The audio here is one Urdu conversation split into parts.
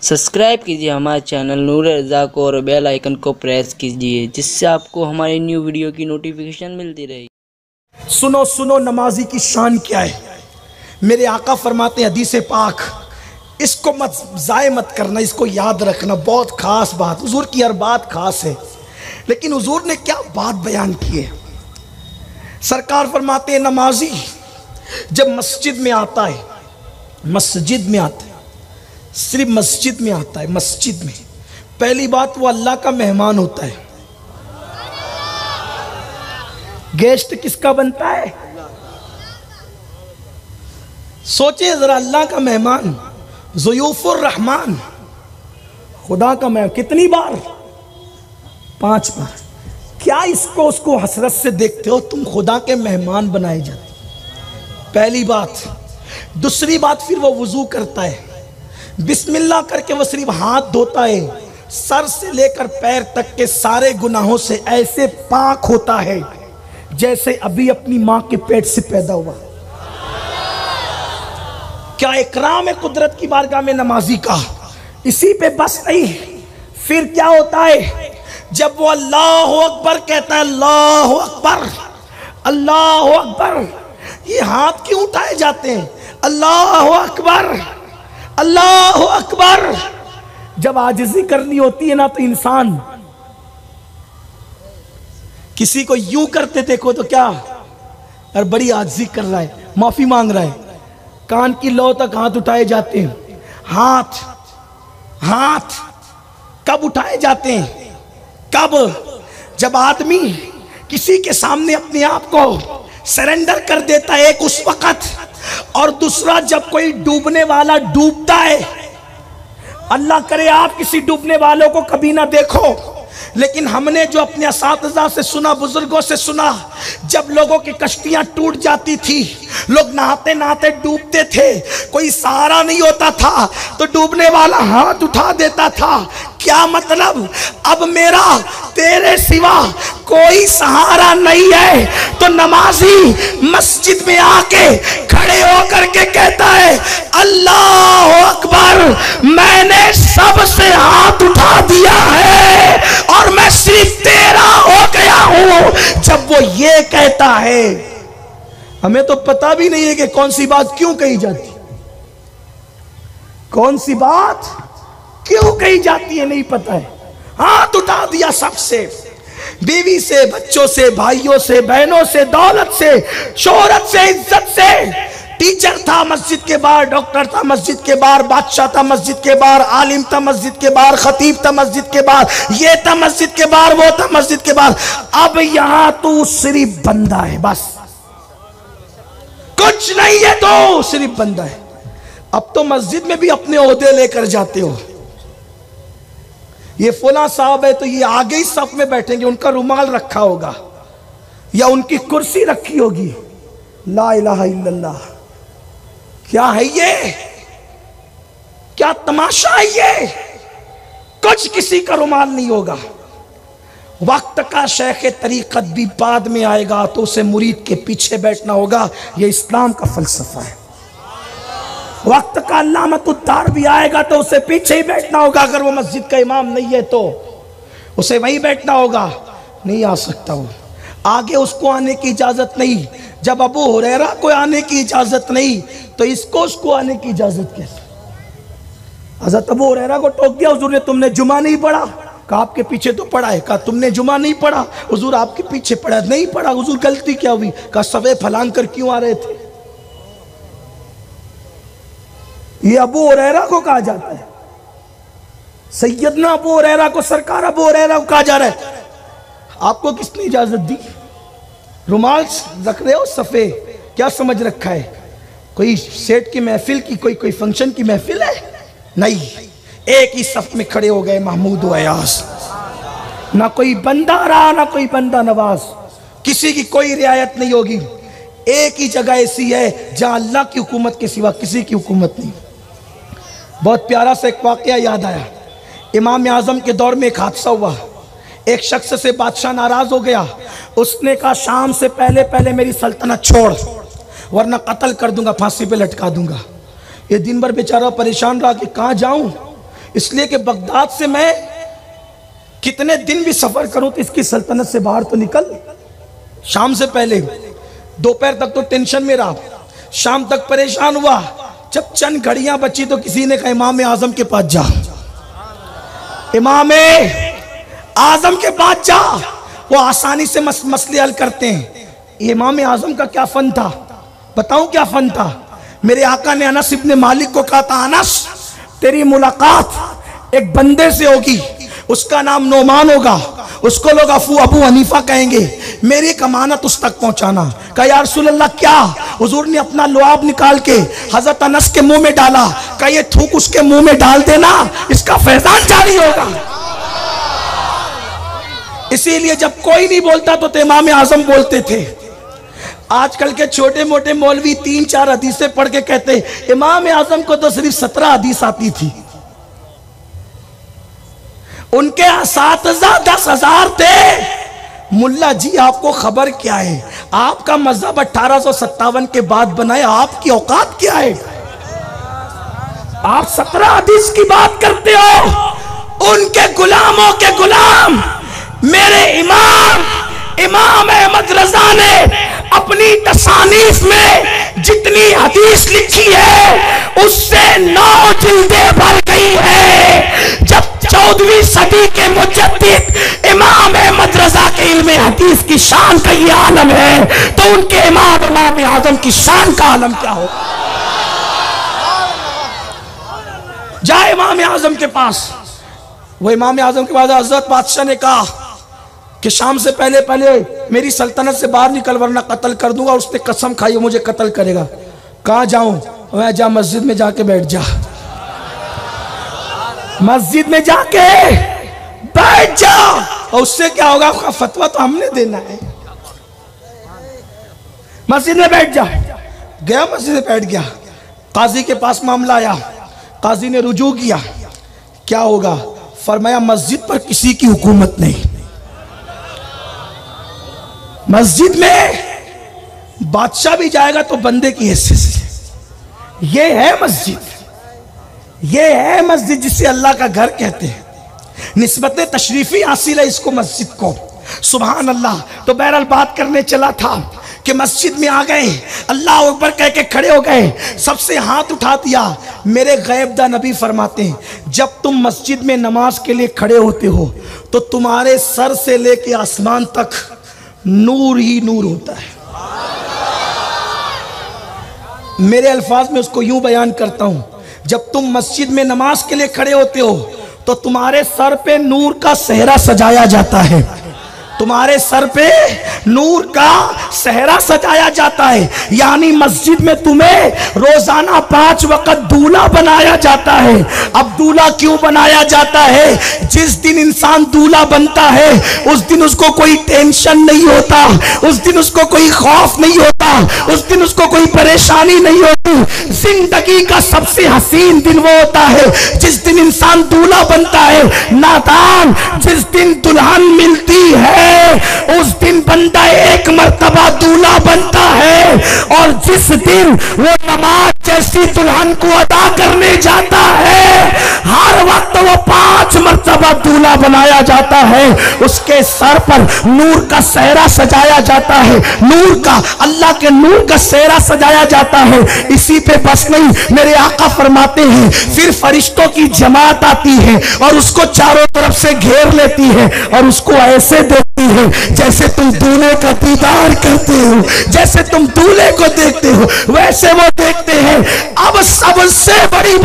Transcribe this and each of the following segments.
سبسکرائب کیجیے ہمارے چینل نور رضا کو اور بیل آئیکن کو پریس کیجیے جس سے آپ کو ہماری نیو ویڈیو کی نوٹیفیکیشن ملتی رہے۔ سنو سنو نمازی کی شان کیا ہے۔ میرے آقا فرماتے ہیں حدیث پاک، اس کو مت ضائع مت کرنا، اس کو یاد رکھنا، بہت خاص بات۔ حضور کی ہر بات خاص ہے، لیکن حضور نے کیا بات بیان کی ہے۔ سرکار فرماتے ہیں نمازی جب مسجد میں آتا ہے، مسجد میں آتا ہے، صرف مسجد میں آتا ہے، مسجد میں پہلی بات وہ اللہ کا مہمان ہوتا ہے۔ گیسٹ کس کا بنتا ہے؟ سوچیں ذرا، اللہ کا مہمان، ضیوف الرحمن، خدا کا مہمان کتنی بار؟ 5 بار۔ کیا اس کو حسرت سے دیکھتے ہو؟ تم خدا کے مہمان بنائے جاتے۔ پہلی بات۔ دوسری بات، پھر وہ وضو کرتا ہے، بسم اللہ کر کے وہ صرف ہاتھ دھوتا ہے، سر سے لے کر پیر تک کے سارے گناہوں سے ایسے پاک ہوتا ہے جیسے ابھی اپنی ماں کے پیٹ سے پیدا ہوا۔ کیا اکرام ہے قدرت کی بارگاہ میں نمازی کا۔ اسی پہ بس نہیں، پھر کیا ہوتا ہے جب وہ اللہ اکبر کہتا ہے، اللہ اکبر اللہ اکبر، یہ ہاتھ کیوں اٹھائے جاتے ہیں؟ اللہ اکبر اللہ اکبر۔ جب عاجزی کرنی ہوتی ہے نا تو انسان کسی کو یوں کرتے دیکھو تو کیا اور بڑی عاجزی کر رہا ہے، معافی مانگ رہا ہے، کان کی لو تک ہاتھ اٹھائے جاتے ہیں۔ ہاتھ کب اٹھائے جاتے ہیں؟ کب؟ جب آدمی کسی کے سامنے اپنے آپ کو سرنڈر کر دیتا ہے، ایک اس وقت، اور دوسرا جب کوئی ڈوبنے والا ڈوبتا ہے۔ اللہ کرے آپ کسی ڈوبنے والوں کو کبھی نہ دیکھو، لیکن ہم نے جو اپنے اساتذہ سے سنا، بزرگوں سے سنا، جب لوگوں کی کشتیاں ٹوٹ جاتی تھی، لوگ نہاتے نہاتے ڈوبتے تھے، کوئی سہارا نہیں ہوتا تھا تو ڈوبنے والا ہاتھ اٹھا دیتا تھا۔ کیا مطلب؟ اب میرا تیرے سوا کوئی سہارا نہیں ہے۔ تو نمازی مسجد میں آ کے کھڑے ہو کر کے کہتا ہے، اللہ اکبر، میں نے سب سے ہاتھ اٹھا دیا ہے اور میں صرف تیرا ہو گیا ہوں۔ جب وہ یہ کہتا ہے، ہمیں تو پتہ بھی نہیں ہے کہ کون سی بات کیوں کہی جاتی، کون سی بات کیوں کہی جاتی ہے نہیں پتہ ہے۔ ہاتھ اٹھا دیا سب سے، بیوی سے، بچوں سے، بھائیوں سے، بہنوں سے، دولت سے، شہرت سے، عزت سے۔ ٹیچر تھا مسجد کے باہر، ڈاکٹر تھا مسجد کے باہر، بادشاہ تھا مسجد کے باہر، عالم تھا مسجد کے باہر، خطیب تھا مسجد کے باہر، یہ تھا مسجد کے باہر، وہ تھا مسجد کے باہر۔ اب یہاں تو صرف بندہ ہے، بس کچھ نہیں ہے، تو صرف بندہ ہے۔ اب تو مسجد میں بھی اپنے عہدے لے کر جاتے ہو، یہ فلاں صاحب ہے تو یہ آگے ہی صف میں بیٹھیں گے، ان کا رومال رکھا ہوگا یا ان کی کرسی رکھی ہوگی۔ لا الہ الا اللہ، کیا ہے یہ؟ کیا تماشا ہے یہ؟ کچھ کسی کا رومال نہیں ہوگا۔ وقت کا شیخ طریقت بھی بعد میں آئے گا تو اسے مرید کے پیچھے بیٹھنا ہوگا، یہ اسلام کا فلسفہ ہے۔ وقت کا علامت الدار بھی آئے گا تو اسے پیچھے ہی بیٹھنا ہوگا، اگر وہ مسجد کا امام نہیں ہے تو اسے وہیں بیٹھنا ہوگا، نہیں آ سکتا وہ آگے، اس کو آنے کی اجازت نہیں۔ جب ابو ہریرہ کو آنے کی اجازت نہیں تو اس کو آنے کی اجازت کیسے؟ حضرت ابو ہریرہ کو ٹوک دیا حضور نے، تم نے جمعہ نہیں پڑھا؟ کہا آپ کے پیچھے تو پڑھا ہے۔ کہا تم نے جمعہ نہیں پڑھا؟ حضور آپ کے پیچھے پڑھا نہیں پڑھا۔ حضور غلطی کیا ہوئی؟ کہا صفے پھلانگ کر کیوں آ رہے تھے؟ یہ ابو ہریرہ کو کہا جاتا ہے، سیدنا ابو ہریرہ کو، سرکار ابو ہریرہ کو کہا جا رہا ہے۔ آپ کو کس نے اجازت دی؟ رومال رکھ رہے ہو صفے، کیا سمجھ رکھا ہے؟ کوئی سیٹ کی محفل کی، کوئی فنکشن کی محفل ہے؟ نہیں، ایک ہی صف میں کھڑے ہو گئے محمود و ایاز، نہ کوئی بندہ رہا نہ کوئی بندہ نواز، کسی کی کوئی رعایت نہیں ہوگی۔ ایک ہی جگہ ایسی ہے جہاں اللہ کی حکومت کے سوا کسی کی حکومت نہیں۔ بہت پیارا سا ایک واقعہ یاد آیا، امام اعظم کے دور میں ایک حادثہ ہوا، ایک شخص سے بادشاہ ناراض ہو گیا، اس نے کہا شام سے پہلے میری سلطنت چھوڑ ورنہ قتل کر دوں گا، پھانسی پہ لٹکا دوں گا۔ یہ دن بھر بیچارہ پریشان رہا کہ کہاں جاؤں، اس لیے کہ بغداد سے میں کتنے دن بھی سفر کروں تو اس کی سلطنت سے باہر تو نکل شام سے پہلے دوپہر تک تو ٹینشن میں رہا، شام تک پریشان ہوا، جب چند گھڑیاں بچی تو کسی نے کہا امام اعظم کے پاس جا، امام اعظم کے پاس جا، وہ آسانی سے مسئلے حل کرتے ہیں۔ امام اعظم کا کیا فن تھا بتاؤں کیا فن تھا؟ میرے آقا نے انس ابن مالک کو کہا تھا انس تیری ملاقات ایک بندے سے ہوگی، اس کا نام نعمان ہوگا، اس کو لوگ ابو حنیفہ کہیں گے، میری ایک امانت اس تک پہنچانا۔ کہا یا رسول اللہ کیا؟ حضور نے اپنا لعاب نکال کے حضرت انس کے منہ میں ڈالا، کہا یہ تھوک اس کے منہ میں ڈال دینا، اس کا فیضان جاری ہوگا۔ اسی لیے جب کوئی نہیں بولتا تو امام اعظم بولتے تھے۔ آج کل کے چھوٹے موٹے مولوی 3-4 حدیثیں پڑھ کے کہتے ہیں امام اعظم کو تو صرف 17 حدیث آتی تھی، ان کے اساتذہ 10,000 تھے۔ ملا جی آپ کو خبر کیا ہے؟ آپ کا مذہب 1857 کے بعد بنا ہے، آپ کی اوقات کیا ہے؟ آپ 17 حدیث کی بات کرتے ہو، ان کے غلاموں کے غلام میرے امام احمد رضا نے اپنی تصانیف میں جتنی حدیث لکھی ہے اس سے 9 جلدیں بھر گئی ہے۔ جب 14ویں صدی کے مجدد امام احمد رضا کے علم حدیث کی شان کا یہ عالم ہے تو ان کے امام اعظم کی شان کا عالم کیا ہو؟ جائے امام اعظم کے پاس۔ وہ امام اعظم کے بعد حضرت بادشاہ نے کہا کہ شام سے پہلے میری سلطنت سے باہر نکل ورنہ قتل کر دوں گا۔ اس نے قسم کھائی مجھے قتل کرے گا۔ کہاں جاؤں؟ میں جا مسجد میں جا کے بیٹھ جا، مسجد میں جا کے بیٹھ جا، اور اس سے کیا ہوگا؟ فتویٰ تو ہم نے دینا ہے، مسجد میں بیٹھ جا۔ گیا مسجد میں بیٹھ گیا، قاضی کے پاس معاملہ آیا، قاضی نے رجوع کیا، کیا ہوگا؟ فرمایا مسجد پر کسی کی حکومت نہیں، مسجد میں بادشاہ بھی جائے گا تو بندے کی حیثیت سے۔ یہ ہے مسجد، یہ ہے مسجد جسے اللہ کا گھر کہتے ہیں، نسبت تشریفی حاصل ہے اس کو مسجد کو۔ سبحان اللہ۔ تو بہرحال بات کرنے چلا تھا کہ مسجد میں آ گئے، اللہ اکبر کہہ کے کھڑے ہو گئے، سب سے ہاتھ اٹھا دیا۔ میرے غیب دہ نبی فرماتے ہیں جب تم مسجد میں نماز کے لیے کھڑے ہوتے ہو تو تمہارے سر سے لے کے آسمان تک نور ہی نور ہوتا ہے۔ میرے الفاظ میں اس کو یوں بیان کرتا ہوں، جب تم مسجد میں نماز کے لیے کھڑے ہوتے ہو تو تمہارے سر پہ نور کا صحرا سجایا جاتا ہے، تمہارے سر پہ نور کا صحرا سجایا جاتا ہے، یعنی مسجد میں تمہیں روزانہ 5 وقت دولہ بنایا جاتا ہے۔ اب دولہ کیوں بنایا جاتا ہے؟ جس دن انسان دولہ بنتا ہے اس دن اس کو کوئی ٹینشن نہیں ہوتا، اس دن اس کو کوئی خوف نہیں ہوتا، اس دن اس کو کوئی پریشانی نہیں ہوتی۔ زندگی کا سب سے حسین دن وہ ہوتا ہے جس دن انسان دولہ بنتا ہے۔ نادان، جس دن دلہن ملتی ہے اس دن بندہ ایک مرتبہ دولہ بنتا ہے، اور جس دن وہ نماز جیسی دلہن کو ادا کرنے جاتا ہے ہر وقت وہ 5 مرتبہ دولہ بنایا جاتا ہے، اس کے سر پر نور کا صحرا سجایا جاتا ہے، نور کا، اللہ کے نور کا صحرا سجایا جاتا ہے۔ اسی پہ بس نہیں، میرے آقا فرماتے ہیں پھر فرشتوں کی جماعت آتی ہے اور اس کو چاروں طرف سے گھیر لیتی ہے اور اس کو ایسے دیکھتی ہے جیسے تم دولہے کا دیدار کرتے ہو، جیسے تم دولہے کو دیکھتے ہو ویسے وہ دیکھتے ہیں۔ اب سب سے بڑی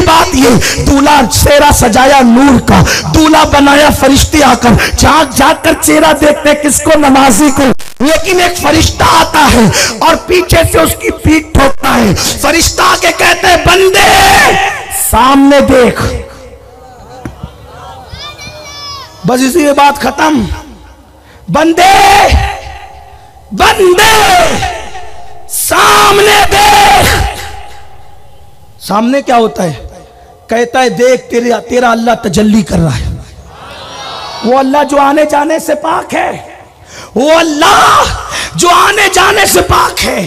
بات یہ دولہا چہرہ سجایا نور کا، دولہا بنایا فرشتے آ کر جھانک جھانک کر چہرہ دیکھتے کس کو؟ نمازی کو۔ لیکن ایک فرشتہ آتا ہے اور پیچھے سے اس کی پیٹھ ٹھوکتا ہے، فرشتہ آ کے کہتے ہیں بندے سامنے دیکھ، بس اسی میں بات ختم۔ بندے سامنے دیکھ۔ سامنے کیا ہوتا ہے؟ کہتا ہے دیکھ تیرا اللہ تجلی کر رہا ہے، وہ اللہ جو آنے جانے سے پاک ہے، وہ اللہ جو آنے جانے سے پاک ہے،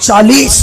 40